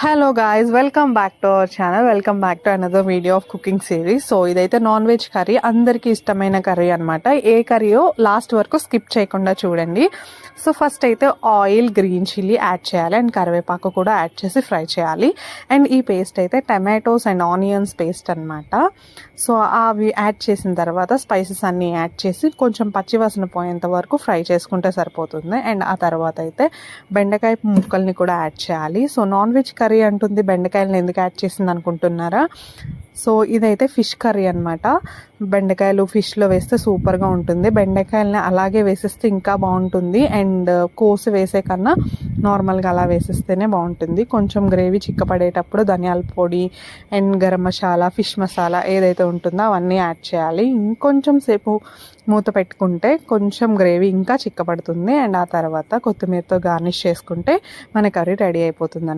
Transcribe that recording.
Hello guys, welcome back to our channel. Welcome back to another video of cooking series. So ఇదైతే non veg curry, అందరికీ ఇష్టమైన curry అనమాట. ఏ కర్రీయో last వరకు skip చేయకుండా చూడండి. So first అయితే ఆయిల్, గ్రీన్ చిల్లీ యాడ్ చేయాలి and కరివేపాకు కూడా యాడ్ చేసి ఫ్రై చేయాలి. అండ్ ఈ పేస్ట్ అయితే టమాటోస్ అండ్ ఆనియన్స్ పేస్ట్ అనమాట. సో అవి యాడ్ చేసిన తర్వాత స్పైసెస్ అన్నీ యాడ్ చేసి కొంచెం పచ్చివాసన పోయేంత వరకు ఫ్రై చేసుకుంటే సరిపోతుంది. అండ్ ఆ తర్వాత అయితే బెండకాయ ముక్కల్ని కూడా యాడ్ చేయాలి. సో నాన్ వెజ్ కర్రీ అంటుంది, బెండకాయలను ఎందుకు యాడ్ చేసింది అనుకుంటున్నారా? సో ఇదైతే ఫిష్ కర్రీ అనమాట. బెండకాయలు ఫిష్లో వేస్తే సూపర్గా ఉంటుంది. బెండకాయలని అలాగే వేసేస్తే ఇంకా బాగుంటుంది. అండ్ కోసి వేసే కన్నా నార్మల్గా అలా వేసేస్తేనే బాగుంటుంది. కొంచెం గ్రేవీ చిక్కపడేటప్పుడు ధనియాల పొడి అండ్ గరం మసాలా, ఫిష్ మసాలా ఏదైతే ఉంటుందో అవన్నీ యాడ్ చేయాలి. ఇంకొంచెం సేపు మూత పెట్టుకుంటే కొంచెం గ్రేవీ ఇంకా చిక్కపడుతుంది. అండ్ ఆ తర్వాత కొత్తిమీరతో గార్నిష్ చేసుకుంటే మన కర్రీ రెడీ అయిపోతుంది.